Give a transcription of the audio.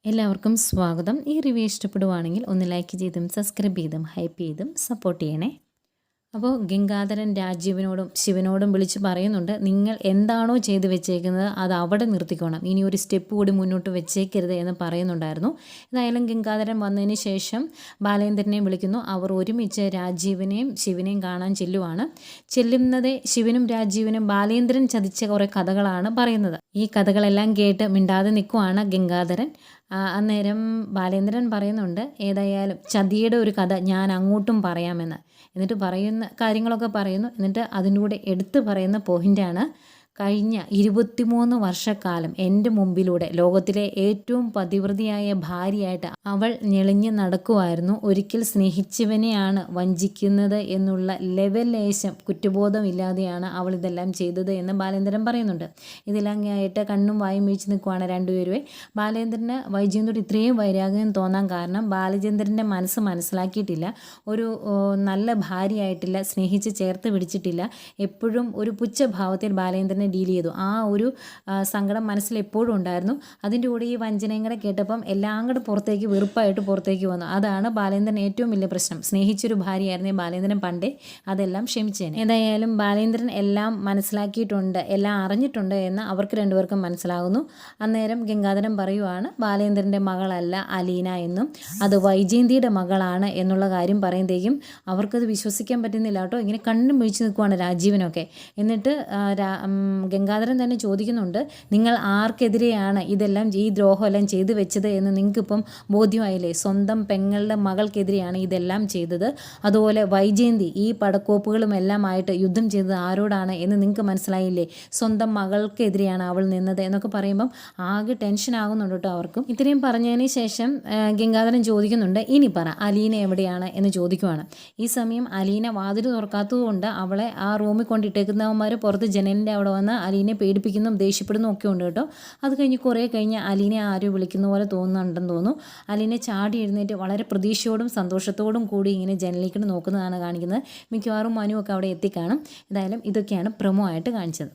എല്ലാവർക്കും സ്വാഗതം. ഈ റിവ്യൂ ഇഷ്ടപ്പെടുവാണെങ്കിൽ ഒന്ന് ലൈക്ക് ചെയ്തും സബ്സ്ക്രൈബ് ചെയ്തും ഹൈപ്പ് ചെയ്തും സപ്പോർട്ട് ചെയ്യണേ. അപ്പോൾ ഗംഗാധരൻ രാജീവിനോടും ശിവനോടും വിളിച്ച് പറയുന്നുണ്ട്, നിങ്ങൾ എന്താണോ ചെയ്ത് വെച്ചേക്കുന്നത് അത് അവിടെ നിർത്തിക്കോണം, ഇനി ഒരു സ്റ്റെപ്പ് കൂടി മുന്നോട്ട് വെച്ചേക്കരുത് എന്ന് പറയുന്നുണ്ടായിരുന്നു. ഏതായാലും ഗംഗാധരൻ വന്നതിന് ശേഷം ബാലേന്ദ്രനെയും വിളിക്കുന്നു. അവർ ഒരുമിച്ച് രാജീവിനെയും ശിവനെയും കാണാൻ ചെല്ലുന്നത് ശിവനും രാജീവിനും ബാലേന്ദ്രൻ ചതിച്ച കുറേ കഥകളാണ് പറയുന്നത്. ഈ കഥകളെല്ലാം കേട്ട് മിണ്ടാതെ നിൽക്കുവാണ് ഗംഗാധരൻ. അന്നേരം ബാലേന്ദ്രൻ പറയുന്നുണ്ട്, ഏതായാലും ചതിയുടെ ഒരു കഥ ഞാൻ അങ്ങോട്ടും പറയാമെന്ന്. എന്നിട്ട് പറയുന്ന കാര്യങ്ങളൊക്കെ പറയുന്നു. എന്നിട്ട് അതിൻ്റെ കൂടെ എടുത്തു പറയുന്ന പോയിൻ്റാണ്, കഴിഞ്ഞ 23 വർഷക്കാലം എൻ്റെ മുമ്പിലൂടെ ലോകത്തിലെ ഏറ്റവും പതിവ്രതയായ ഭാര്യയായിട്ട് അവൾ ഞെളിഞ്ഞ് നടക്കുമായിരുന്നു. ഒരിക്കൽ സ്നേഹിച്ചവനെയാണ് വഞ്ചിക്കുന്നത് എന്നുള്ള ലേശം കുറ്റബോധമില്ലാതെയാണ് അവൾ ഇതെല്ലാം ചെയ്തത് എന്ന് ബാലേന്ദ്രൻ പറയുന്നുണ്ട്. ഇതെല്ലാം ആയിട്ട് കണ്ണും വായും വീഴ്ച നിൽക്കുവാണ് രണ്ടുപേരുമേ. ബാലേന്ദ്രന് വൈജയന്തിയോട് ഇത്രയും വൈരാഗ്യം തോന്നാൻ കാരണം ബാലചന്ദ്രൻ്റെ മനസ്സ് മനസ്സിലാക്കിയിട്ടില്ല. ഒരു നല്ല ഭാര്യയായിട്ടില്ല, സ്നേഹിച്ച് ചേർത്ത് പിടിച്ചിട്ടില്ല. എപ്പോഴും ഒരു പുച്ഛഭാവത്തിൽ ബാലേന്ദ്രനെ ഡീൽ ചെയ്തു. ആ ഒരു സങ്കടം മനസ്സിൽ എപ്പോഴും ഉണ്ടായിരുന്നു. അതിൻ്റെ കൂടെ ഈ വഞ്ചനയും കൂടെ കേട്ടപ്പം എല്ലാം കൂടെ പുറത്തേക്ക് വെറുപ്പായിട്ട് പുറത്തേക്ക് വന്നു. അതാണ് ബാലേന്ദ്രൻ ഏറ്റവും വലിയ പ്രശ്നം. സ്നേഹിച്ചൊരു ഭാര്യയായിരുന്നേ ബാലേന്ദ്രൻ പണ്ടേ അതെല്ലാം ക്ഷമിച്ചേനെ. ഏതായാലും ബാലേന്ദ്രൻ എല്ലാം മനസ്സിലാക്കിയിട്ടുണ്ട്, എല്ലാം അറിഞ്ഞിട്ടുണ്ട് എന്ന് അവർക്ക് രണ്ടുപേർക്കും മനസ്സിലാകുന്നു. അന്നേരം ഗംഗാധരൻ പറയുവാണ്, ബാലേന്ദ്രൻ്റെ മകളല്ല അലീന എന്നും അത് വൈജയന്തിയുടെ മകളാണ് എന്നുള്ള കാര്യം പറയുമ്പോഴേക്കും അവർക്കത് വിശ്വസിക്കാൻ പറ്റുന്നില്ല കേട്ടോ. ഇങ്ങനെ കണ്ണും വീഴ്ച നിൽക്കുവാണ് രാജീവനൊക്കെ. എന്നിട്ട് ഗംഗാധരൻ തന്നെ ചോദിക്കുന്നുണ്ട്, നിങ്ങൾ ആർക്കെതിരെയാണ് ഇതെല്ലാം ഈ ദ്രോഹമെല്ലാം ചെയ്തു വെച്ചത് എന്ന് നിങ്ങൾക്കിപ്പം ബോധ്യമായില്ലേ? സ്വന്തം പെങ്ങളുടെ മകൾക്കെതിരെയാണ് ഇതെല്ലാം ചെയ്തത്. അതുപോലെ വൈജയന്തി ഈ പടക്കോപ്പുകളും എല്ലാം ആയിട്ട് യുദ്ധം ചെയ്തത് ആരോടാണ് എന്ന് നിങ്ങൾക്ക് മനസ്സിലായില്ലേ? സ്വന്തം മകൾക്കെതിരെയാണ് അവൾ നിന്നത് എന്നൊക്കെ പറയുമ്പം ആകെ ടെൻഷൻ ആകുന്നുണ്ട് കേട്ടോ അവർക്കും. ഇത്രയും പറഞ്ഞതിന് ശേഷം ഗംഗാധരൻ ചോദിക്കുന്നുണ്ട്, ഇനി പറ അലീന എവിടെയാണ് എന്ന് ചോദിക്കുവാണ്. ഈ സമയം അലീന വാതിൽ തുറക്കാത്തതുകൊണ്ട് അവളെ ആ റൂമിൽ കൊണ്ടിട്ടേക്കുന്നവന്മാർ പുറത്ത് ജനലിൻ്റെ അവിടെ വന്ന് അലീനെ പേടിപ്പിക്കുന്നതും ദേഷ്യപ്പെടുന്നതും ഒക്കെ ഉണ്ട് കേട്ടോ. അത് കഴിഞ്ഞ് കുറേ കഴിഞ്ഞ് അലീനെ ആരും വിളിക്കുന്ന പോലെ തോന്നുന്നുണ്ടെന്ന് തോന്നുന്നു. അലീനെ ചാടി എഴുന്നേറ്റ് വളരെ പ്രതീക്ഷയോടും സന്തോഷത്തോടും കൂടി ഇങ്ങനെ ജനലിലേക്ക് നോക്കുന്നതാണ് കാണിക്കുന്നത്. മിക്കവാറും മനുവൊക്കെ അവിടെ എത്തിക്കാണും. ഏതായാലും ഇതൊക്കെയാണ് പ്രൊമോ ആയിട്ട് കാണിച്ചത്.